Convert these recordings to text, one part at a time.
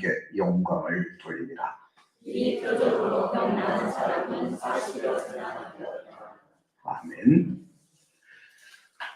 하나님께 영광을 돌립니다. 이익적으로 병나는 사람은 사실로 드러납니다. 아멘.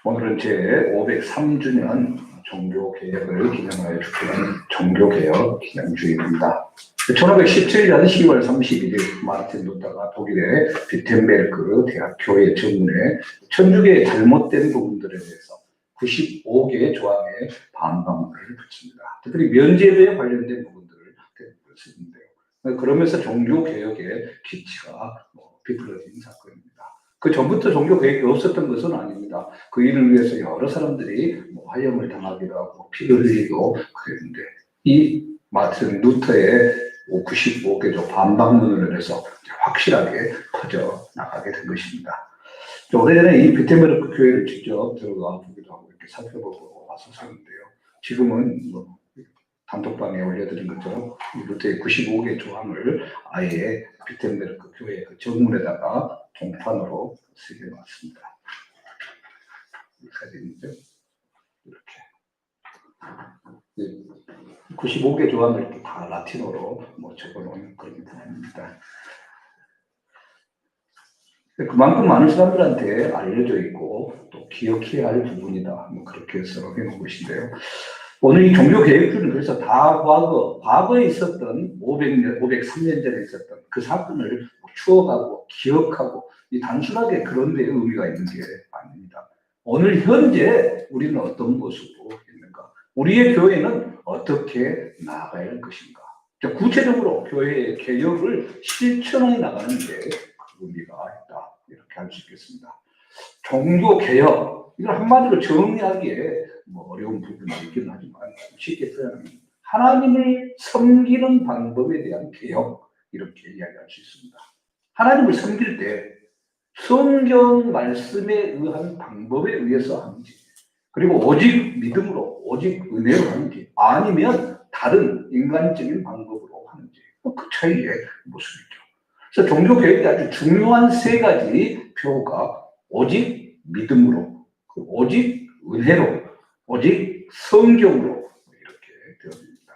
오늘은 제503주년 종교개혁을 기념하여 주기는 종교개혁 기념주일입니다. 1517년 10월 31일 마르틴 루터가 독일의 비텐베르크 대학교의 정문에 천주교의 잘못된 부분들에 대해서 95개의 조항의 반박문을 붙입니다. 특별히 면죄부에 관련된 부분들을 대부분 쓰는데요. 그러면서 종교개혁의 기치가 비틀어진 사건입니다. 그 전부터 종교개혁이 없었던 것은 아닙니다. 그 일을 위해서 여러 사람들이 화형을 당하기도 하고 피를 흘리고 그랬는데 이 마틴 루터의 95개조 반박문을 해서 확실하게 퍼져나가게 된 것입니다. 오래전에 이 비텐베르크 교회를 직접 들어가 보기도 하고 이렇게 살펴보고 왔었는데요. 지금은 단톡방에 올려드린 것처럼 루터의 95개 조항을 아예 비텐베르크 교회 그 정문에다가 동판으로 새겨놨습니다. 이 사진이죠. 이렇게 95개 조항을 이렇게 다 라틴어로 적어놓은 그런 부분입니다. 그만큼 많은 사람들한테 알려져 있고 또 기억해야 할 부분이다. 그렇게 해서 해놓은 것인데요. 오늘 이 종교개혁주는 그래서 다 과거에 있었던 503년 전에 있었던 그 사건을 추억하고 기억하고 이 단순하게 그런 데 의미가 있는 게 아닙니다. 오늘 현재 우리는 어떤 모습으로 있는가? 우리의 교회는 어떻게 나아가야 할 것인가? 구체적으로 교회의 개혁을 실천해 나가는 게 의미가 있다. 이렇게 할 수 있겠습니다. 종교개혁, 이걸 한마디로 정리하기에 어려운 부분이 있긴 하지만 쉽게 표현하면 하나님을 섬기는 방법에 대한 개혁, 이렇게 이야기할 수 있습니다. 하나님을 섬길 때 성경 말씀에 의한 방법에 의해서 하는지, 그리고 오직 믿음으로, 오직 은혜로 하는지, 아니면 다른 인간적인 방법으로 하는지, 그 차이의 모습이죠. 그래서 종교개혁이 아주 중요한 세 가지 표가 오직 믿음으로, 오직 은혜로, 오직 성경으로 이렇게 되어집니다.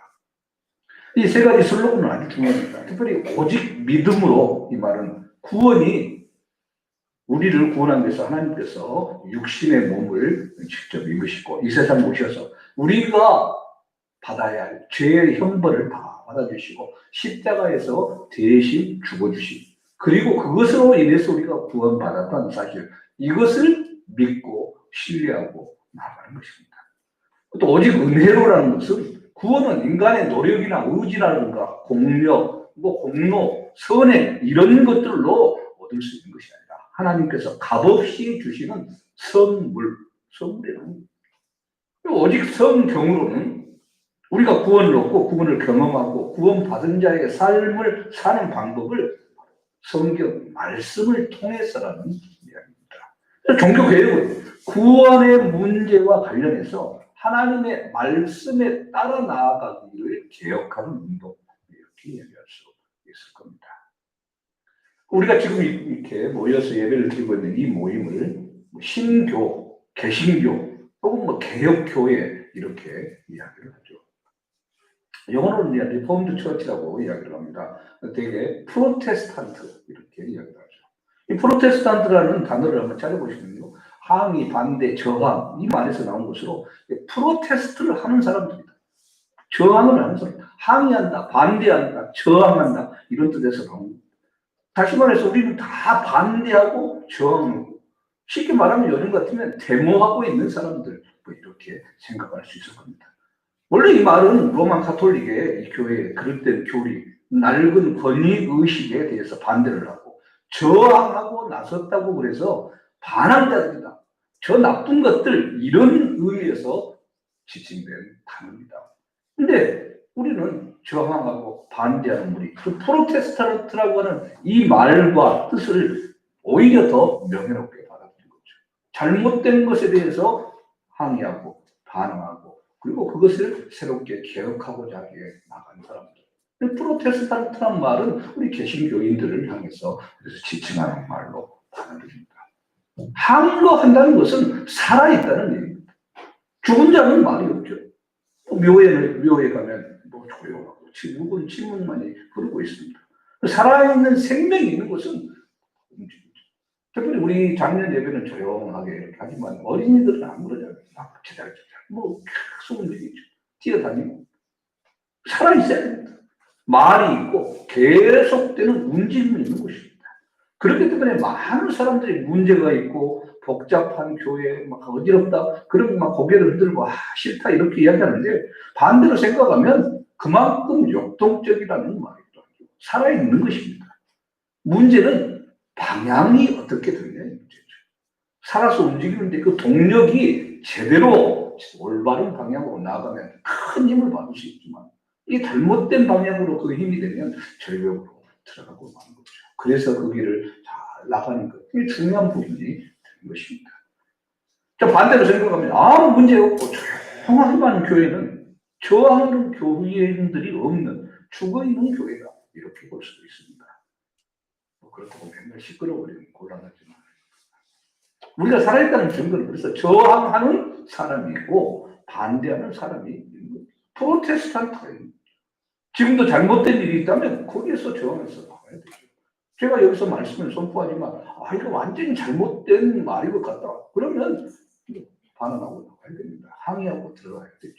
이 세 가지 슬로건은 아주 중요합니다. 특별히 오직 믿음으로, 이 말은 구원이 우리를 구원하기 위해서 하나님께서 육신의 몸을 직접 입으시고 이 세상 오셔서 우리가 받아야 할 죄의 형벌을 다 받아주시고 십자가에서 대신 죽어주신, 그리고 그것으로 인해서 우리가 구원받았다는 사실, 이것을 믿고 신뢰하고 나아가는 것입니다. 또 오직 은혜로라는 것은 구원은 인간의 노력이나 의지라든가 공력, 공로, 선행 이런 것들로 얻을 수 있는 것이 아니라 하나님께서 값없이 주시는 선물이라는 거예요. 오직 성경으로는 우리가 구원을 얻고 구원을 경험하고 구원받은 자의 삶을 사는 방법을 성경 말씀을 통해서라는 이야기입니다. 종교개혁은 구원의 문제와 관련해서 하나님의 말씀에 따라 나아가기를 개혁하는 운동, 이렇게 이야기할 수 있을 겁니다. 우리가 지금 이렇게 모여서 예배를 드리고 있는 이 모임을 신교, 개신교 혹은 개혁교회 이렇게 이야기를 하죠. 영어로는 리포먼드 처치라고 이야기를 합니다. 되게 프로테스탄트 이렇게 이야기를 하죠. 이 프로테스탄트라는 단어를 한번 찾아보시면요, 항의, 반대, 저항 이 말에서 나온 것으로 프로테스트를 하는 사람들입니다. 저항을 하는 사람, 항의한다, 반대한다, 저항한다 이런 뜻에서 나온 겁니다. 다시 말해서 우리는 다 반대하고 저항하고, 쉽게 말하면 요즘 같으면 데모하고 있는 사람들 이렇게 생각할 수 있을 겁니다. 원래 이 말은 로마 가톨릭의 이 교회의 그릇된 교리, 낡은 권위의식에 대해서 반대를 하고 저항하고 나섰다고 그래서 반항자들이다, 저 나쁜 것들 이런 의미에서 지칭된 단어입니다. 근데 우리는 저항하고 반대하는 우리, 그 프로테스탄트라고 하는 이 말과 뜻을 오히려 더 명예롭게 받아들인 거죠. 잘못된 것에 대해서 항의하고 반항하고 그리고 그것을 새롭게 개혁하고자 하기에 나간 사람들. 프로테스탄트란 말은 우리 개신교인들을 향해서 그래서 지칭하는 말로 받아들입니다. 항거한다는 것은 살아있다는 얘기입니다. 죽은 자는 말이 없죠. 묘에 가면 조용하고 누군 침묵만이 부르고 있습니다. 살아있는 생명이 있는 것은 움직입니다. 특별히 우리 작년 예배는 조용하게 이렇게 하지만 어린이들은 안 그러잖아요. 막 제잘제잘 뭐 계속 움직이죠. 뛰어다니고 살아있어야 됩니다. 말이 있고 계속되는 움직임이 있는 것입니다. 그렇기 때문에 많은 사람들이 문제가 있고 복잡한 교회 막 어지럽다 그런 막 고개를 흔들고 싫다 이렇게 이야기하는데 반대로 생각하면 그만큼 역동적이라는 말이죠. 살아있는 것입니다. 문제는 방향이 어떻게 되느냐의 문제죠. 살아서 움직이는데 그 동력이 제대로 올바른 방향으로 나아가면 큰 힘을 받을 수 있지만 이 잘못된 방향으로 그 힘이 되면 절벽으로 들어가고 마는 거죠. 그래서 그 길을 잘 나가는 것, 이게 중요한 부분이 되는 것입니다. 자, 반대로 생각하면 아무 문제 없고 조용하기만 하는 교회는 저하는 교회인들이 없는 죽어있는 교회다 이렇게 볼 수도 있습니다. 뭐 그렇다고 맨날 시끄러워버리면 곤란하지만 우리가 살아있다는 증거는 그래서 저항하는 사람이 있고 반대하는 사람이 있는 거예요. 프로테스탄트예요. 지금도 잘못된 일이 있다면 거기에서 저항해서 나와야 되죠. 제가 여기서 말씀을 선포하지만 이거 완전히 잘못된 말인 것 같다. 그러면 반환하고 나와야 됩니다. 항의하고 들어가야 되죠.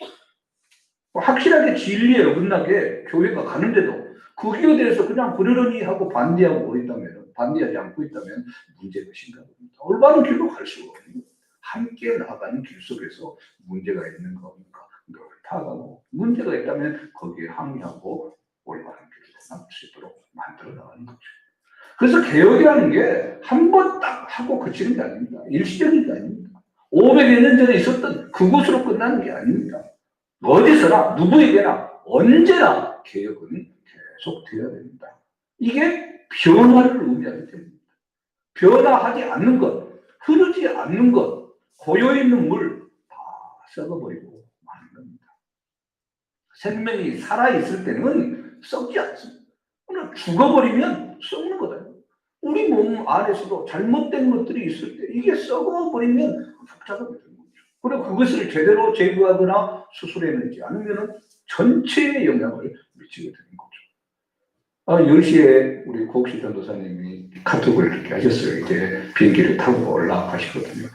확실하게 진리에 어긋나게 교회가 가는데도 거기에 대해서 그냥 부르르니 하고 반대하지 않고 있다면 문제가 심각합니다. 올바른 길로 갈 수가 없는 함께 나아가는 길 속에서 문제가 있는 거니까 그걸 타가고 문제가 있다면 거기에 항의하고 올바른 길로 나갈 수 있도록 만들어 나가는 거죠. 그래서 개혁이라는 게 한 번 딱 하고 그치는 게 아닙니다. 일시적인 게 아닙니다. 500여 년 전에 있었던 그곳으로 끝나는 게 아닙니다. 어디서나 누구에게나 언제나 개혁은 계속되어야 됩니다. 이게 변화를 의미하기 때문입니다. 변화하지 않는 것, 흐르지 않는 것, 고여있는 물 다 썩어버리고 마는 겁니다. 생명이 살아있을 때는 썩지 않습니다. 그러나 죽어버리면 썩는 거다. 우리 몸 안에서도 잘못된 것들이 있을 때 이게 썩어버리면 복잡하게 되는 거죠. 그리고 그것을 제대로 제거하거나 수술해내지 않으면 전체에 영향을 미치게 되는 거죠. 10시에 우리 고옥시 전도사님이 카톡을 이렇게 하셨어요. 이제 비행기를 타고 올라가시거든요.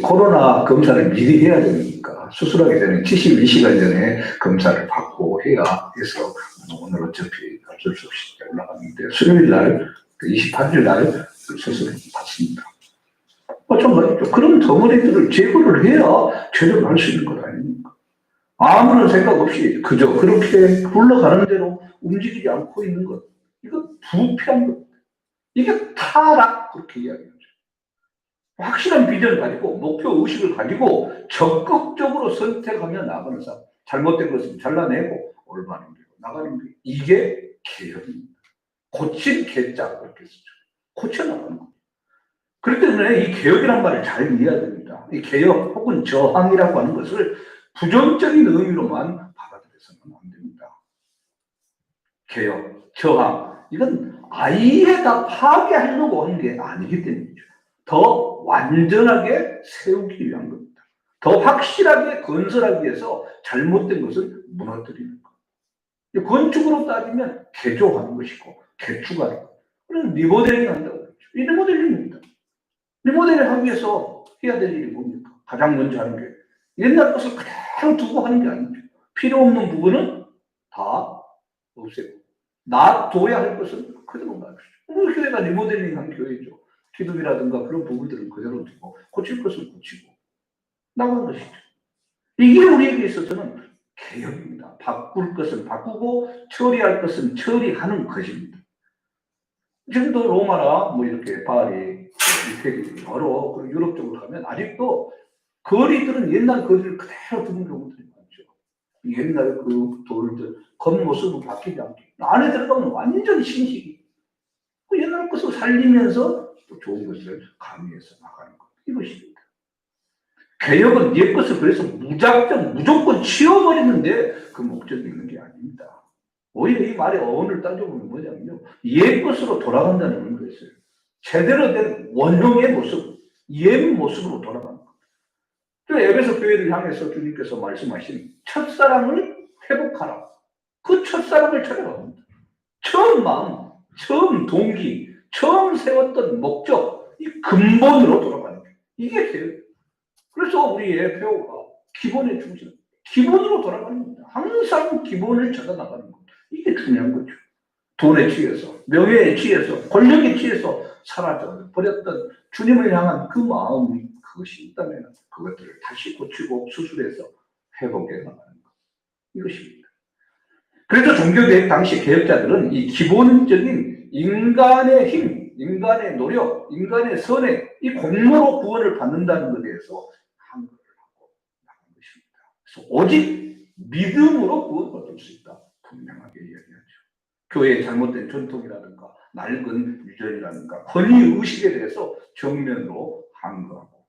코로나 검사를 미리 해야 되니까 수술하기 전에 72시간 전에 검사를 받고 해야 해서 오늘 어차피 어쩔 수 없이 올라갔는데 수요일 날 28일 날 수술을 받습니다. 마찬가지죠. 그런 덩어리들을 제거를 해야 제대로 할 수 있는 것 아닙니까? 아무런 생각 없이 그저 그렇게 굴러가는 대로 움직이지 않고 있는 것. 이거 부패한 것. 이게 타락 그렇게 이야기하죠. 확실한 비전을 가지고 목표 의식을 가지고 적극적으로 선택하며 나가는 사람. 잘못된 것을 잘라내고 올바른 길로 나가는 길. 이게 개혁입니다. 고칠 개자 그렇게 쓰죠. 고쳐나가는 겁니다. 그렇기 때문에 이 개혁이란 말을 잘 이해해야 됩니다. 이 개혁 혹은 저항이라고 하는 것을 부정적인 의미로만 받아들여서는 안 됩니다. 개혁, 저항 이건 아예 다 파괴하려고 하는 게 아니기 때문이죠. 더 완전하게 세우기 위한 겁니다. 더 확실하게 건설하기 위해서 잘못된 것을 무너뜨리는 것. 건축으로 따지면 개조하는 것이고 개축하는 것. 그럼 리모델링 한다고 그러죠. 이 리모델링입니다. 리모델링 하기 위해서 해야 될 일이 뭡니까? 가장 먼저 하는 게 옛날 것을 그대로 두고 하는 게 아니죠. 필요 없는 부분은 다 없애고 놔둬야 할 것은 그대로 놔두죠. 우리 교회가 리모델링한 교회죠. 기둥이라든가 그런 부분들은 그대로 두고 고칠 것은 고치고 나가는 것이죠. 이게 우리에게 있어서는 개혁입니다. 바꿀 것은 바꾸고 처리할 것은 처리하는 것입니다. 지금도 로마나 뭐 이렇게 파리, 이태리, 여러 유럽 쪽으로 가면 아직도 거리들은 옛날 거리를 그대로 두는 경우들이 많죠. 옛날 그 돌들 겉모습은 바뀌지 않게 안에 들어가면 완전히 신식이 그 옛날 것을 살리면서 또 좋은 것을 가미해서 나가는 것 이것입니다. 개혁은 옛 것을 그래서 무조건 치워버리는데 그 목적이 있는 게 아닙니다. 오히려 이 말의 어원을 따져보면 뭐냐면요. 옛 것으로 돌아간다는 의미가 있어요. 제대로 된 원형의 모습, 옛 모습으로 돌아가는 것. 에베소 교회를 향해서 주님께서 말씀하신 첫사랑을 회복하라. 그 첫사랑을 찾아갑니다. 처음 마음, 처음 동기, 처음 세웠던 목적, 이 근본으로 돌아가는 거예요. 이게 교육. 그래서 우리의 배우가 기본에 중심, 기본으로 돌아가는 겁니다. 항상 기본을 찾아나가는 것. 이게 중요한 거죠. 돈에 취해서, 명예에 취해서, 권력에 취해서 사라져 버렸던 주님을 향한 그 마음이 그것이 있다면 그것들을 다시 고치고 수술해서 회복해 나가는 것. 이것입니다. 그래서 종교개혁 당시 개혁자들은 이 기본적인 인간의 힘, 인간의 노력, 인간의 선에 이 공로로 구원을 받는다는 것에 대해서 한글을 하고 나간 것입니다. 그래서 오직 믿음으로 구원받을 수 있다. 분명하게 이야기하죠. 교회의 잘못된 전통이라든가 낡은 유전이라든가 권위의식에 대해서 정면으로 항거하고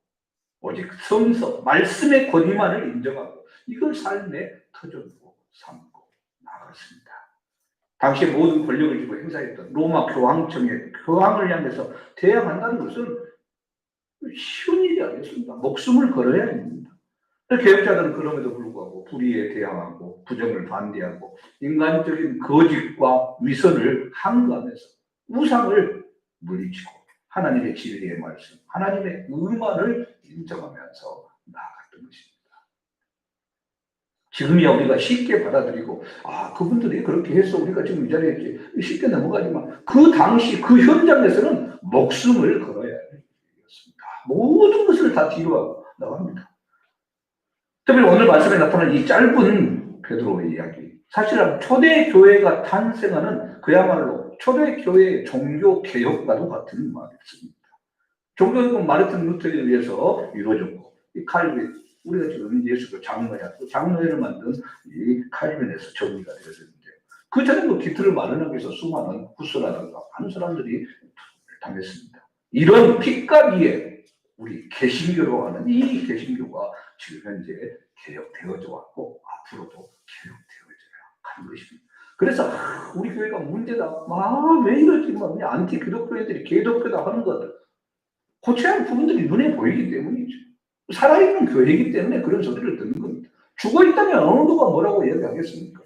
오직 성서, 말씀의 권위만을 인정하고 이걸 삶의 터전으로 삼고 나갔습니다. 당시 모든 권력을 쥐고 행사했던 로마 교황청의 교황을 향해서 대항한다는 것은 쉬운 일이 아니었습니다. 목숨을 걸어야 합니다. 개혁자들은 그럼에도 불구하고 불의에 대항하고 부정을 반대하고 인간적인 거짓과 위선을 항거하면서 우상을 물리치고 하나님의 진리의 말씀, 하나님의 의만을 인정하면서 나아갔던 것입니다. 지금이야 우리가 쉽게 받아들이고 그분들이 그렇게 해서 우리가 지금 이 자리에 있지 쉽게 넘어가지만 그 당시 그 현장에서는 목숨을 걸어야 했습니다. 모든 것을 다 뒤로 나갑니다. 특히 오늘 말씀에 나타난 이 짧은 베드로의 이야기, 사실은 초대교회가 탄생하는 그야말로 초대교회의 종교개혁과도 같은 말이었습니다. 종교개혁은 마르틴 루터에 의해서 이루어졌고 이 칼빈, 우리가 지금 예수교 장로야, 장로회를 만든 이 칼빈에서 정리가 되어졌는데 그 전에도 기틀을 마련하기 위해서 수많은 구스라든가 많은 사람들이 당했습니다. 이런 핏값위에 우리 개신교로 하는 이 개신교가 지금 현재 개혁되어져 왔고 앞으로도 개혁되어져야 하는 것입니다. 그래서 우리 교회가 문제다. 왜 이러지? 왜 안티 기독교인들이 개독교다 하는 것을 고쳐야 할 부분들이 눈에 보이기 때문이죠. 살아있는 교회이기 때문에 그런 소리를 듣는 겁니다. 죽어있다면 어느 누가 뭐라고 얘기하겠습니까?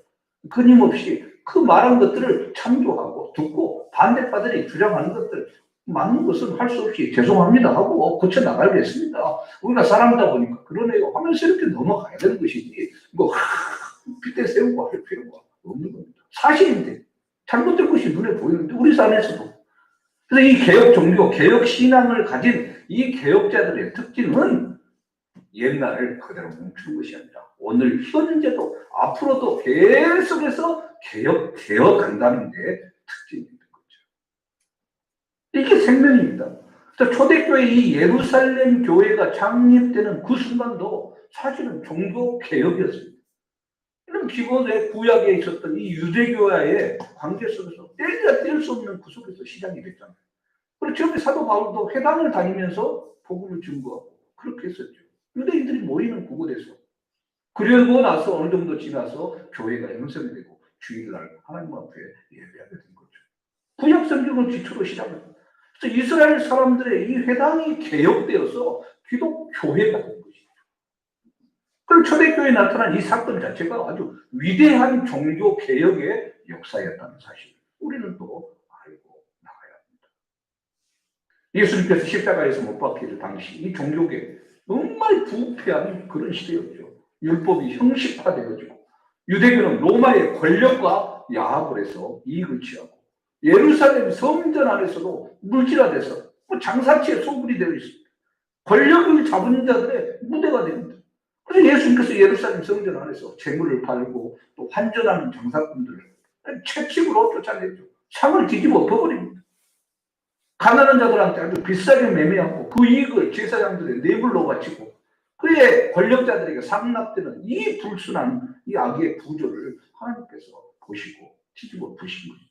끊임없이 그 말한 것들을 참조하고 듣고 반대파들이 주장하는 것들 맞는 것은 할 수 없이 죄송합니다 하고 고쳐나가겠습니다. 우리가 사람이다 보니까 그러네요 하면서 이렇게 넘어가야 되는 것이지 빗대 세우고 할 필요가 없는 겁니다. 사실인데 잘못된 것이 눈에 보이는데 우리 삶에서도. 그래서 이 개혁 종교, 개혁 신앙을 가진 이 개혁자들의 특징은 옛날을 그대로 멈추는 것이 아니라 오늘 현재도 앞으로도 계속해서 개혁되어 간다는 데 특징이 있는 거죠. 이게 생명입니다. 초대교회 이 예루살렘 교회가 창립되는 그 순간도 사실은 종교 개혁이었습니다. 이런 기본의 구약에 있었던 이 유대교와의 관계 속에서 떼야 뗄 수 없는 그 속에서 시작이 됐잖아요. 그리고 처음에 사도 바울도 회당을 다니면서 복음을 증거하고 그렇게 했었죠. 유대인들이 모이는 그곳에서. 그리고 나서 어느 정도 지나서 교회가 형성이 되고 주일날 하나님 앞에 예배하게 된 거죠. 구약 성경을 기초로 시작합니다. 그래서 이스라엘 사람들의 이 회당이 개혁되어서 기독교회가 된 것이죠. 그리고 초대교회에 나타난 이 사건 자체가 아주 위대한 종교 개혁의 역사였다는 사실. 우리는 또 알고 나가야 합니다. 예수님께서 십자가에서 못 박히실 당시 이 종교계 정말 부패한 그런 시대였죠. 율법이 형식화되어지고 유대교는 로마의 권력과 야합을 해서 이익을 취하고 예루살렘 성전 안에서도 물질화돼서 장사치에 소굴이 되어 있습니다. 권력을 잡은 자들의 무대가 됩니다. 그래서 예수님께서 예루살렘 성전 안에서 재물을 팔고 또 환전하는 장사꾼들을 채찍으로 쫓아내죠. 상을 뒤집어 엎어버립니다. 가난한 자들한테 아주 비싸게 매매하고 그 이익을 제사장들의 뇌물로 바치고 그의 권력자들에게 상납되는 이 불순한 이 악의 구조를 하나님께서 보시고 뒤집어 부신 겁니다.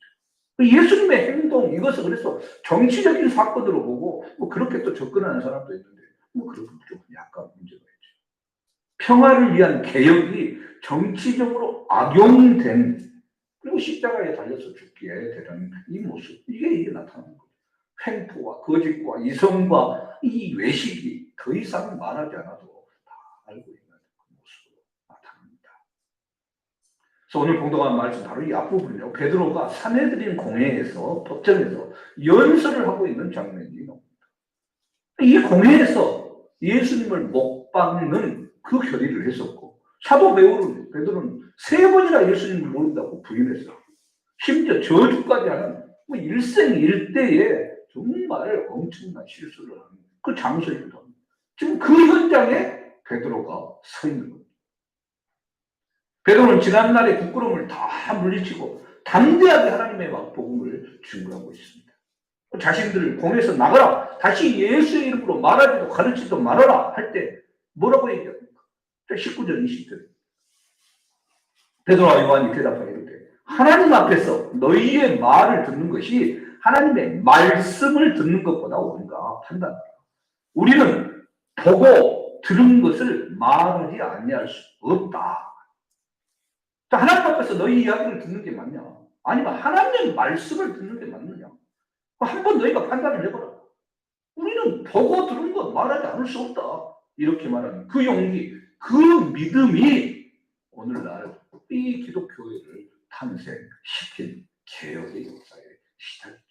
예수님의 행동 이것을 그래서 정치적인 사건으로 보고 그렇게 또 접근하는 사람도 있는데 그런 좀 약간 문제가 있죠. 평화를 위한 개혁이 정치적으로 악용된 그리고 십자가에 달려서 죽게 되는 이 모습 이게 나타나는 거죠. 횡포와 거짓과 이성과 이 외식이 더 이상 말하지 않아도 다 알고 있는 그 모습으로 나타납니다. 그래서 오늘 공동한 말씀 바로 이 앞부분이요. 베드로가 사내들인 공회에서 법정에서 연설을 하고 있는 장면이 나옵니다. 이 공회에서 예수님을 못 박는 그 결의를 했었고 사도 베드로는 3번이나 예수님을 모른다고 부인했어요. 심지어 저주까지 하는 뭐 일생일대에 정말 엄청난 실수를 하는 그 장소입니다. 지금 그 현장에 베드로가 서 있는 겁니다. 베드로는 지난날의 부끄러움을 다 물리치고 담대하게 하나님의 복음을 증거하고 있습니다. 자신들 공에서 나가라. 다시 예수의 이름으로 말하지도 가르치지도 말아라 할 때 뭐라고 얘기합니까? 19절 20절 베드로와 요한이 대답하여 이르되 하나님 앞에서 너희의 말을 듣는 것이 하나님의 말씀을 듣는 것보다 옳은가 판단하라. 우리는 보고 들은 것을 말하지 아니할 수 없다. 하나님 앞에서 너희 이야기를 듣는 게 맞냐? 아니면 하나님의 말씀을 듣는 게 맞느냐? 한번 너희가 판단을 해보라. 우리는 보고 들은 것 말하지 않을 수 없다. 이렇게 말하는 그 용기, 그 믿음이 오늘날 이 기독교회를 탄생시킨 개혁의 역사의 시작이죠.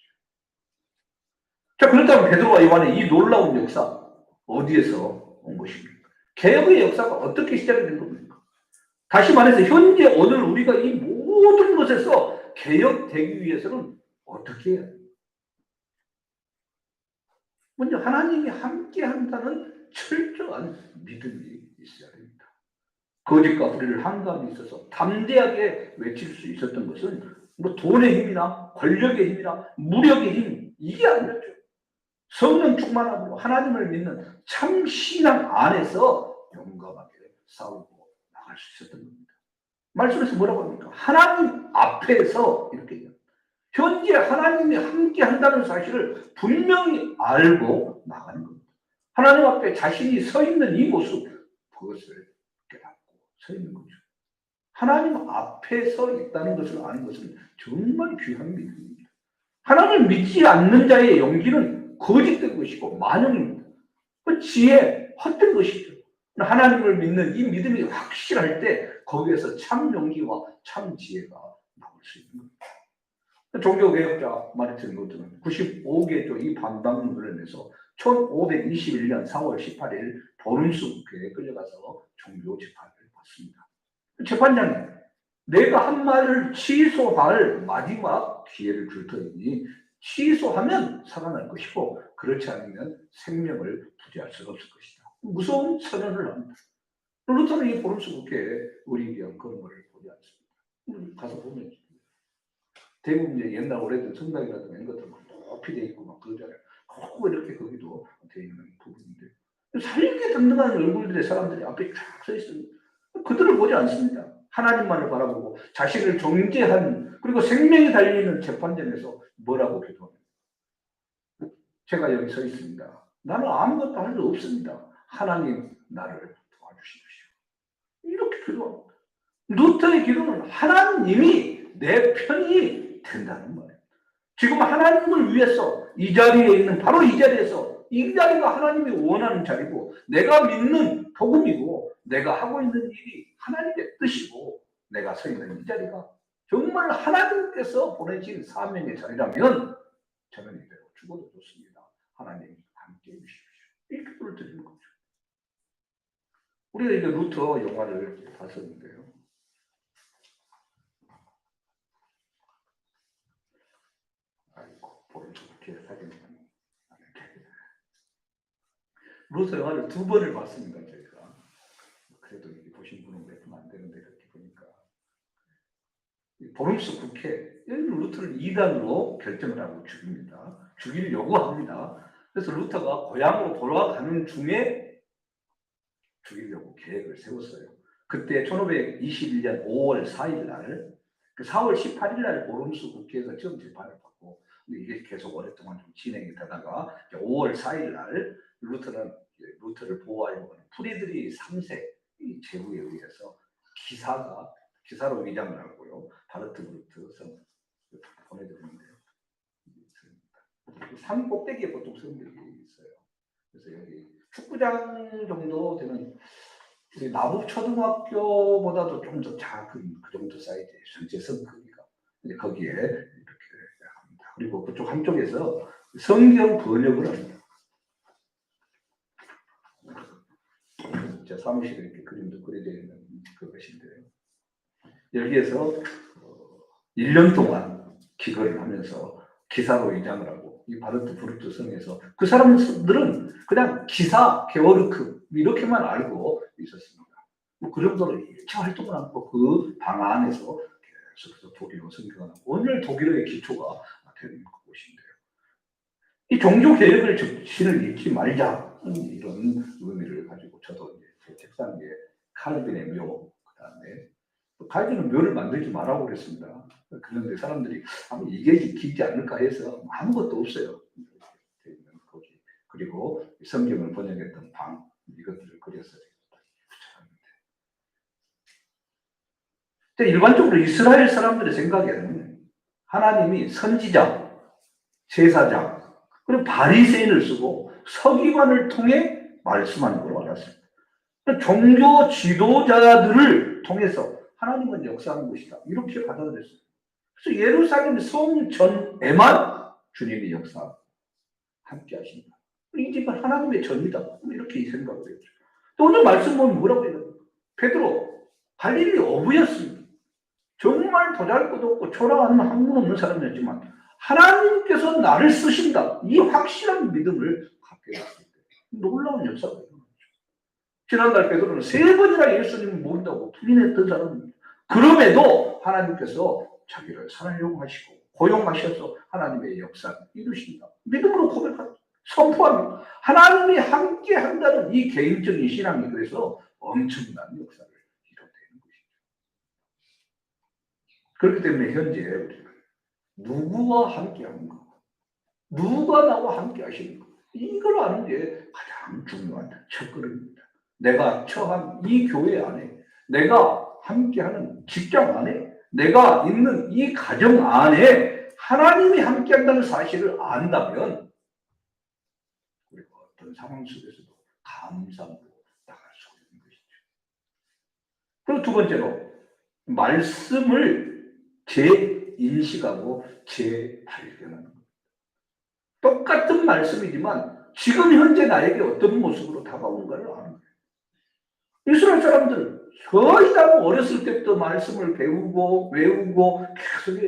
자, 그렇다면 베드로와 요한의 이 놀라운 역사 어디에서 온 것입니까? 개혁의 역사가 어떻게 시작이 된 겁니까? 다시 말해서 현재 오늘 우리가 이 모든 것에서 개혁되기 위해서는 어떻게 해야 됩니까? 먼저 하나님이 함께 한다는 철저한 믿음이 있어야 됩니다. 거짓과 불의를 한가함이 있어서 담대하게 외칠 수 있었던 것은 뭐 돈의 힘이나 권력의 힘이나 무력의 힘 이게 아니었죠. 성령 충만함으로 하나님을 믿는 참 신앙 안에서 용감하게 싸우고 나갈 수 있었던 겁니다. 말씀에서 뭐라고 합니까? 하나님 앞에서 이렇게 얘기합니다. 현재 하나님이 함께 한다는 사실을 분명히 알고 나가는 겁니다. 하나님 앞에 자신이 서 있는 이 모습, 그것을 깨닫고 서 있는 거죠. 하나님 앞에 서 있다는 것을 아는 것은 정말 귀한 믿음입니다. 하나님을 믿지 않는 자의 용기는 거짓된 것이고 만영입니다. 그 지혜, 헛된 것이죠. 하나님을 믿는 이 믿음이 확실할 때 거기에서 참 용기와 참 지혜가 나올 수 있는 겁니다. 종교개혁자 마르틴 루터는 95개조 이 반박론을 내서 1521년 4월 18일 보름수 국회에 끌려가서 종교 재판을 받습니다. 재판장이 내가 한 말을 취소할 마지막 기회를 줄 터이니 취소하면 살아날 것이고 그렇지 않으면 생명을 부지할 수 없을 것이다. 무서운 선언을 합니다. 루터는 이 보름수 국회에 우리에 대한 그런 것을 보지 않습니다. 가서 보면 대부분 이제 옛날 오래된 성당이라든가 이런 것들 막 높이 돼 있고 막 그러잖아요. 꼭 이렇게 거기도 돼 있는 부분인데 살게 등등한 얼굴들의 사람들이 앞에 쫙 서 있습니다. 그들을 보지 않습니다. 하나님만을 바라보고 자신을 정죄한 그리고 생명이 달리는 재판장에서 뭐라고 기도합니까? 제가 여기 서 있습니다. 나는 아무것도 할 수 없습니다. 하나님 나를 도와주십시오. 이렇게 기도합니다. 루터의 기도는 하나님이 내 편이 된다는 말이에요. 지금 하나님을 위해서 이 자리에 있는 바로 이 자리에서 이 자리가 하나님이 원하는 자리고 내가 믿는 복음이고 내가 하고 있는 일이 하나님의 뜻이고 내가 서 있는 이 자리가 정말 하나님께서 보내신 사명의 자리라면 저는 이대로 죽어도 좋습니다. 하나님 함께 해주십시오. 이 기도를 드리는 거죠. 우리가 이제 루터 영화를 봤었는데요. 루터 영화를 2번을 봤습니다. 저희가 그래도 보신 분은 몇 분 안 되는데 이렇게 보니까 보름수 국회 루터를 2단으로 결정을 하고 죽입니다. 죽이를 요구합니다. 그래서 루터가 고향으로 돌아가는 중에 죽이려고 계획을 세웠어요. 그때 1521년 5월 4일 날, 4월 18일 날 보름수 국회에서 처음 재판을 받고 이게 계속 오랫동안 좀 진행이 되다가 5월 4일 날 루터를 보호하려고 하는 프리드리 3세 제후에 의해서 기사로 위장을 하고요. 바르트브루트 성 보내드리는데요. 산 꼭대기에 보통 성들이 있어요. 그래서 여기 축구장 정도 되는 우리 나북 초등학교보다도 좀 더 작은 그 정도 사이즈의 전체성 크기가 이제 거기에 이렇게 합니다. 그리고 그쪽 한쪽에서 성경 번역을 합니다. 제 사무실에 이렇게 그림도 그려져 있는 그것인데요. 여기에서 1년 동안 기거를 하면서 기사로 위장을 하고 이 바르트 브루트 성에서 그 사람들은 그냥 기사, 게오르크 이렇게만 알고 있었습니다. 뭐 그 정도로 일체 활동을 하고 그 방 안에서 계속해서 독일어 성경을 하고 오늘 독일어의 기초가 되는 곳인데요. 이 종교 개혁을 정신을 잃지 말자 이런 의미를 가지고 저도 이제 제 책상 위에 칼빈의 묘 그다음에 칼빈은 묘를 만들지 말라고 그랬습니다. 그런데 사람들이 아마 이게 지키지 않을까 해서 아무것도 없어요. 거기 그리고 성경을 번역했던 방 이것들을 그려서 일반적으로 이스라엘 사람들의 생각에는 하나님이 선지자, 제사장, 그리고 바리새인을 쓰고 서기관을 통해 말씀하는 걸로 알았습니다. 종교 지도자들을 통해서 하나님은 역사하는 것이다. 이렇게 받아들였어요. 그래서 예루살렘 성 전에만 주님이 역사하고 함께 하신다. 이 집은 하나님의 전이다. 이렇게 생각을 했죠. 또 오늘 말씀 보면 뭐라고 해요? 베드로, 갈릴리 어부였습니다. 정말 보잘것없고 초라한 학문 없는 사람이었지만 하나님께서 나를 쓰신다. 이 확실한 믿음을 갖게 됐을 때 놀라운 역사가 일어났죠. 지난달 베드로는 3번이나 예수님을 모른다고 부인했던 사람입니다. 그럼에도 하나님께서 자기를 살려고 하시고 고용하셔서 하나님의 역사를 이루신다. 믿음으로 고백합니다. 선포합니다. 하나님이 함께 한다는 이 개인적인 신앙이 그래서 엄청난 역사를 이뤄내는 것이죠. 그렇기 때문에 현재 우리가 누구와 함께 하는가, 누가 나와 함께 하시는가, 이걸 아는 게 가장 중요한 첫걸음입니다. 내가 처한 이 교회 안에, 내가 함께하는 직장 안에, 내가 있는 이 가정 안에 하나님이 함께한다는 사실을 안다면 우리가 어떤 상황 속에서도 감사하고 나갈 수 있는 것이죠. 그리고 두 번째로 말씀을 재인식하고 재발견하는 겁니다. 똑같은 말씀이지만 지금 현재 나에게 어떤 모습으로 다가오는가를 아는 거예요. 이스라엘 사람들 거의 다 어렸을 때부터 말씀을 배우고 외우고 계속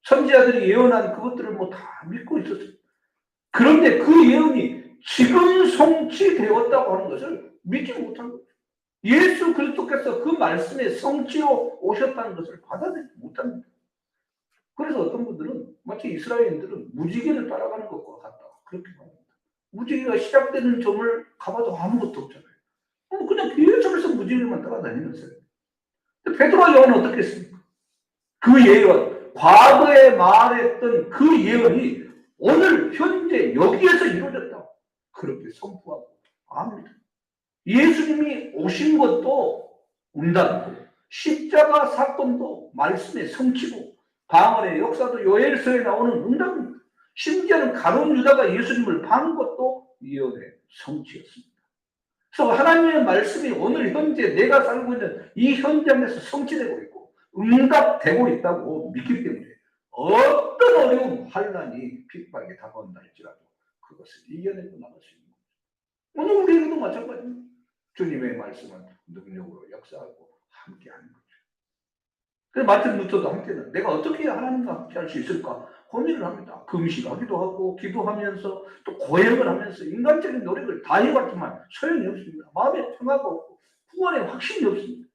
선지자들이 예언한 그것들을 다 믿고 있었어요. 그런데 그 예언이 지금 성취되었다고 하는 것을 믿지 못한 거예요. 예수 그리스도께서 그 말씀의 성취로 오셨다는 것을 받아들이지 못합니다. 그래서 어떤 분들은 마치 이스라엘인들은 무지개를 따라가는 것과 같다. 그렇게 말합니다. 무지개가 시작되는 점을 가봐도 아무것도 없잖아요. 그냥 계속해서 무지개만 따라다니면서요. 베드로와 요한은 어떻게 했습니까? 그 예언, 과거에 말했던 그 예언이 오늘 현재 여기에서 이루어졌다. 그렇게 선포하고 압니다. 예수님이 오신 것도 응답이고 십자가 사건도 말씀의 성취고 방언의 역사도 요엘서에 나오는 응답입니다. 심지어는 가룟 유다가 예수님을 반 것도 예언의 성취였습니다. 그래서 하나님의 말씀이 오늘 현재 내가 살고 있는 이 현장에서 성취되고 있고 응답되고 있다고 믿기 때문에 어떤 어려움, 환난이 핍박이 다가온다 할지라도 그것을 이겨내고 나갈 수 있는 거죠. 오늘 우리에게도 마찬가지입니다. 주님의 말씀은 능력으로 역사하고 함께하는 거죠. 그래서 마틴 루터도 한때는 내가 어떻게 하나님과 함께할 수 있을까 고민을 합니다. 금식하기도 하고 기도하면서 또 고행을 하면서 인간적인 노력을 다 해봤지만 소용이 없습니다. 마음에 평화가 없고 구원의 확신이 없습니다.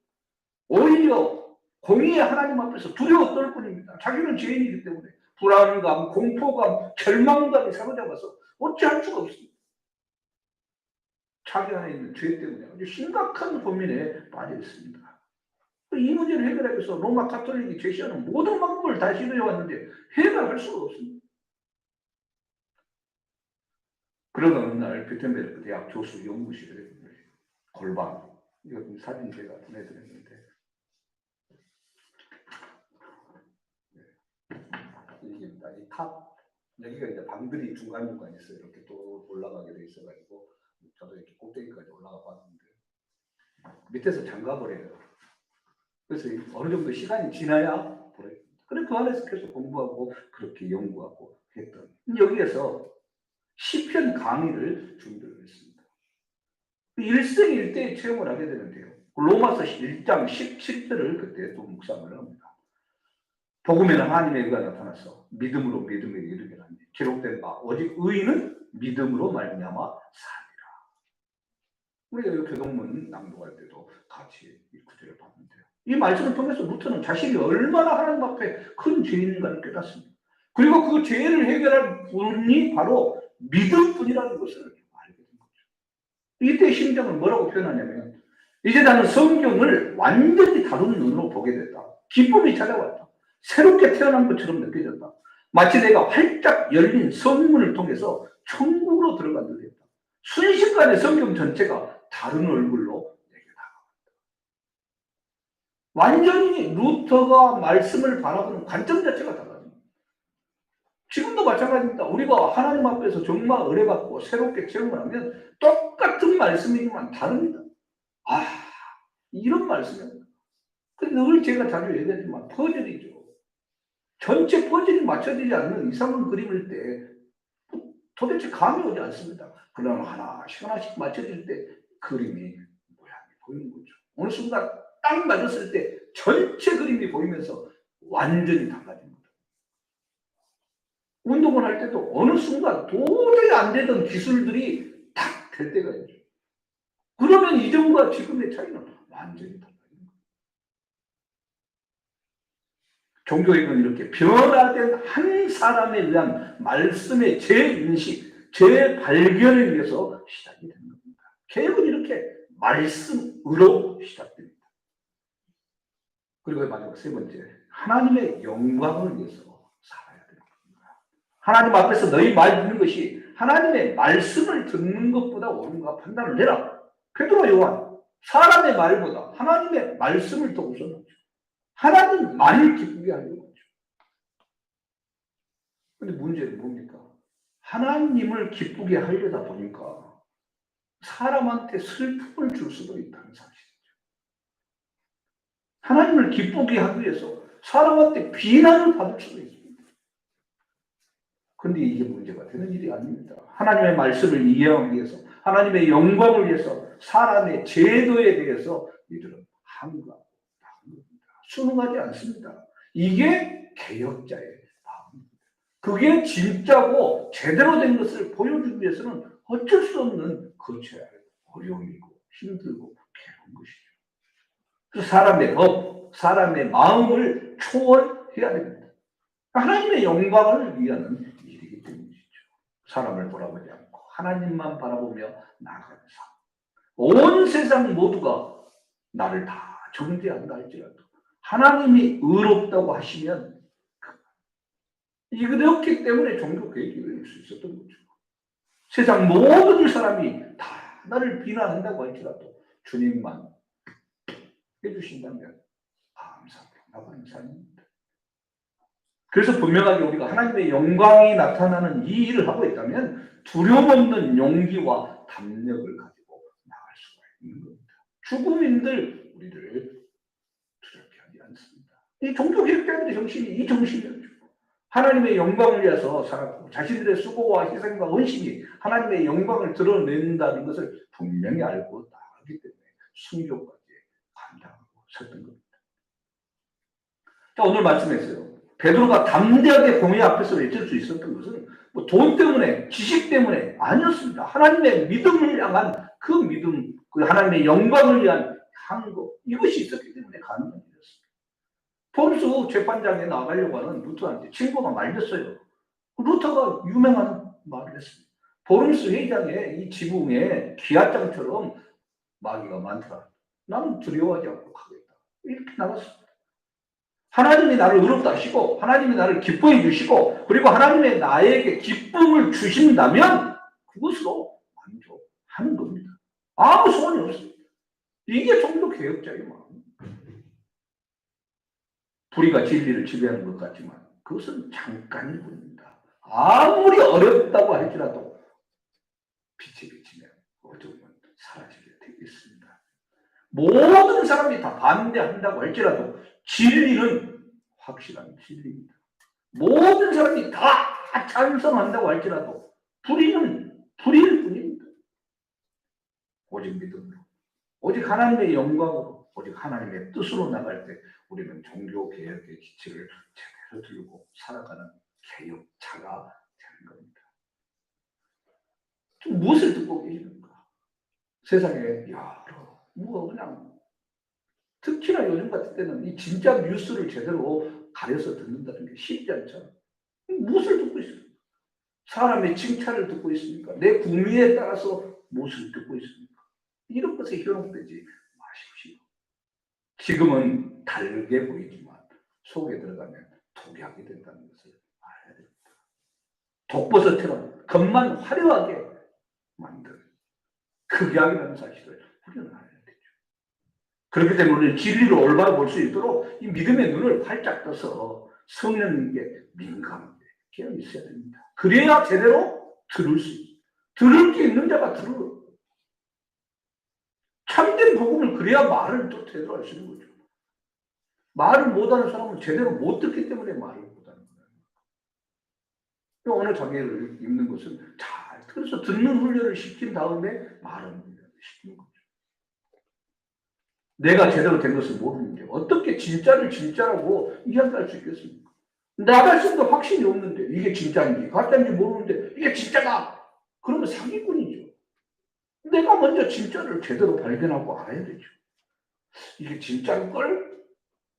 오히려 공의의 하나님 앞에서 두려워 떨 뿐입니다. 자기는 죄인이기 때문에 불안감, 공포감, 절망감이 사로잡아서 어찌할 수가 없습니다. 자기 안에 있는 죄 때문에 아주 심각한 고민에 빠져 있습니다. 이 문제를 해결하기 위해서 로마 가톨릭이 제시하는 모든 방법을 다 시도해 왔는데 해결할 수가 없습니다. 그러던 어느 날 뷰텐베르크 대학 교수 연구실에 골반, 이거 사진 제가 보내드렸는데 이게입니다. 이 탑, 여기가 이제 방들이 중간중간 있어요. 이렇게 또 올라가게 돼 있어가지고 저도 이렇게 꼭대기까지 올라가 봤는데 밑에서 잠가버려요. 그래서 어느 정도 시간이 지나야 버려요. 그래 그 안에서 계속 공부하고 그렇게 연구하고 했던 여기에서 시편 강의를 준비를 했습니다. 일생일대의 체험을 하게 되는데요. 로마서 1장 17절을 그때 또 묵상을 합니다. 복음에는 하나님의 의가 나타나서 믿음으로 믿음에 이르게 하니 기록된 바 오직 의인은 믿음으로 말미암아 사리라. 우리가 교동문 낭독할 때도 같이 이 구절을 봤는데요. 이 말씀을 통해서 루터는 자신이 얼마나 하나님 앞에 큰 죄인인가를 깨닫습니다. 그리고 그 죄를 해결할 분이 바로 믿음뿐이라는 것을 알게 된 거죠. 이때 심정을 뭐라고 표현하냐면 이제 나는 성경을 완전히 다른 눈으로 보게 됐다. 기쁨이 찾아왔다. 새롭게 태어난 것처럼 느껴졌다. 마치 내가 활짝 열린 성문을 통해서 천국으로 들어간 듯했다. 순식간에 성경 전체가 다른 얼굴로 내게 다가왔다. 완전히 루터가 말씀을 바라보는 관점 자체가 달라집니다. 지금도 마찬가지입니다. 우리가 하나님 앞에서 정말 은혜받고 새롭게 체험을 하면 똑같은 말씀이지만 다릅니다. 이런 말씀입니다. 늘 제가 자주 얘기하지만 퍼즐이죠. 전체 퍼즐이 맞춰지지 않는 이상한 그림일 때 도대체 감이 오지 않습니다. 그러나 하나씩 맞춰질 때 그림이 모양이 보이는 거죠. 어느 순간 딱 맞았을 때 전체 그림이 보이면서 완전히 달라집니다. 운동을 할 때도 어느 순간 도저히 안 되던 기술들이 딱 될 때가 있죠. 그러면 이전과 지금의 차이는 완전히 달라요. 종교에는 이렇게 변화된 한 사람에 의한 말씀의 재인식, 재발견에 의해서 시작이 되는 겁니다. 개혁은 이렇게 말씀으로 시작됩니다. 그리고 마지막 세 번째, 하나님의 영광을 위해서 살아야 되는 겁니다. 하나님 앞에서 너희 말 듣는 것이 하나님의 말씀을 듣는 것보다 옳은가 판단을 해라. 베드로 요한, 사람의 말보다 하나님의 말씀을 더 우선하죠. 하나님만을 기쁘게 하려고 하죠. 그런데 문제는 뭡니까? 하나님을 기쁘게 하려다 보니까 사람한테 슬픔을 줄 수도 있다는 사실이죠. 하나님을 기쁘게 하기 위해서 사람한테 비난을 받을 수도 있습니다. 그런데 이게 문제가 되는 일이 아닙니다. 하나님의 말씀을 이해하기 위해서, 하나님의 영광을 위해서, 사람의 제도에 대해서 이들은 항거하고 순응하지 않습니다. 이게 개혁자의 마음입니다. 그게 진짜고 제대로 된 것을 보여주기 위해서는 어쩔 수 없는 거쳐야 할 어려움이고 힘들고 괴로운 것이죠. 그래서 사람의 법, 사람의 마음을 초월해야 됩니다. 하나님의 영광을 위하는 일이기 때문이죠. 사람을 바라보지 않고 하나님만 바라보며 나아가는 삶. 온 세상 모두가 나를 다 정죄한다 할지라도 하나님이 의롭다고 하시면 이렇기 때문에 종교 개혁이 일어날 수 있었던 거죠. 세상 모든 사람이 다 나를 비난한다고 할지라도 주님만 해주신다면 감사하게 나가는 삶입니다. 그래서 분명하게 우리가 하나님의 영광이 나타나는 이 일을 하고 있다면 두려움 없는 용기와 담력을 가지고 나갈 수가 있는 겁니다. 죽음인들 우리를 두렵게 하지 않습니다. 이 종교개혁자들의 정신이 이 정신이었죠. 하나님의 영광을 위해서 살았고 자신들의 수고와 희생과 헌신이 하나님의 영광을 드러낸다는 것을 분명히 알고 나가기 때문에 순교까지 감당하고 섰던 겁니다. 자, 오늘 말씀했어요. 베드로가 담대하게 공회 앞에서 외칠 수 있었던 것은 돈 때문에, 지식 때문에 아니었습니다. 하나님의 믿음을 향한 그 믿음, 그 하나님의 영광을 위한 항거, 이것이 있었기 때문에 가능한 일이었습니다. 폼스 재판장에 나가려고 하는 루터한테 친구가 말렸어요. 루터가 유명한 말을 했습니다. 보름스 회장의 이 지붕에 기아장처럼 마귀가 많더라. 나는 두려워하지 않고 가겠다. 이렇게 나갔습니다. 하나님이 나를 의롭다 하시고 하나님이 나를 기뻐해 주시고 그리고 하나님의 나에게 기쁨을 주신다면 그것으로 만족하는 겁니다. 아무 소원이 없습니다. 이게 종교 개혁자의 마음. 불의가 진리를 지배하는 것 같지만 그것은 잠깐일 뿐입니다. 아무리 어렵다고 할지라도 빛이 비치면 어두움은 사라지게 되어 있습니다. 모든 사람이 다 반대한다고 할지라도 진리는 확실한 진리입니다. 모든 사람이 다 찬성한다고 할지라도 불의는 불의일 뿐입니다. 오직 믿음으로, 오직 하나님의 영광으로, 오직 하나님의 뜻으로 나갈 때 우리는 종교개혁의 기치를 제대로 들고 살아가는 개혁자가 되는 겁니다. 좀 무엇을 듣고 계시는가? 세상에 여러 그냥 특히나 요즘 같은 때는 이 진짜 뉴스를 제대로 가려서 듣는다는 게 쉽지 않잖아요. 무엇을 듣고 있습니까? 사람의 칭찬을 듣고 있습니까? 내 구미에 따라서 무엇을 듣고 있습니까? 이런 것에 현혹되지 마십시오. 지금은 달게 보이지만 속에 들어가면 독약이 된다는 것을 알아야 됩니다. 독버섯처럼 겉만 화려하게 만든 극약이라는 사실을 우리는 알아야 되죠. 그렇기 때문에 진리를 올바로 볼 수 있도록 이 믿음의 눈을 활짝 떠서 성령님께 민감하게 깨어 있어야 됩니다. 그래야 제대로 들을 수 있어요. 들을 게 있는 자가 들어요. 참된 복음을 그래야 말을 또 제대로 할 수 있는 거죠. 말을 못하는 사람은 제대로 못 듣기 때문에 말을 못하는 거예요. 오늘 자기를 읽는 것은 잘 그래서 듣는 훈련을 시킨 다음에 말하는 훈련을 시키는 거죠. 내가 제대로 된 것을 모르는데 어떻게 진짜를 진짜라고 이야기할 수 있겠습니까? 나 자신도 확신이 없는데 이게 진짜인지 가짜인지 모르는데 이게 진짜다. 그러면 사기꾼이죠. 내가 먼저 진짜를 제대로 발견하고 알아야 되죠. 이게 진짜일걸?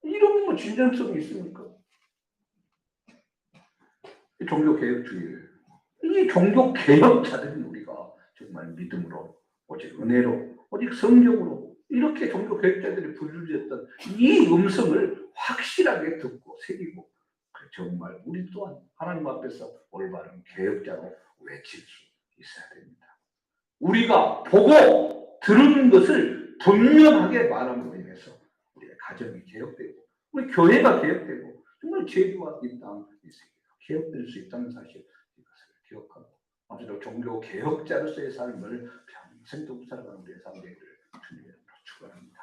이런 뭐 진정성이 있습니까? 종교개혁주의. 이 종교개혁자들인 우리가 정말 믿음으로, 오직 은혜로, 오직 성경으로 이렇게 종교개혁자들이 부르짖었던 이 음성을 확실하게 듣고 새기고 정말 우리 또한 하나님 앞에서 올바른 개혁자로 외칠 수 있어야 됩니다. 우리가 보고 들은 것을 분명하게 말함으로 인해서 우리의 가정이 개혁되고 우리 교회가 개혁되고 정말 제주와 이 땅이 개혁될 수 있다는 사실 이것을 기억하고 아무쪼록 종교 개혁자로서의 삶을 평생 또 살아가는 우리의 삶 되기를 주님의 이름으로 축원합니다.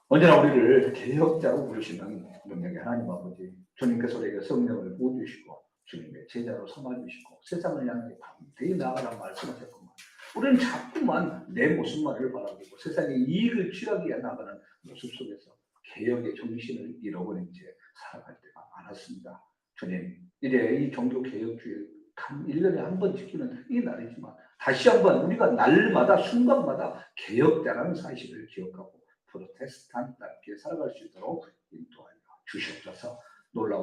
언제나 우리를 개혁자로 부르시는 능력의 하나님 아버지 주님께서 우리에게 성령을 부어주시고 주님의 제자로 삼아주시고 세상을 향해 담대히 나아가라 말씀하셨구만. 우리는 자꾸만 내 모습만을 바라보고 세상의 이익을 취하기 위해 나가는 모습 속에서 개혁의 정신을 잃어버린 채 살아갈 때가 많았습니다. 주님, 이제 이 종교개혁주의 단 1년에 한 번 지키는 이 날이지만 다시 한번 우리가 날마다 순간마다 개혁자라는 사실을 기억하고 프로테스탄트답게 살아갈 수 있도록 인도하여 주시옵소서. 놀라운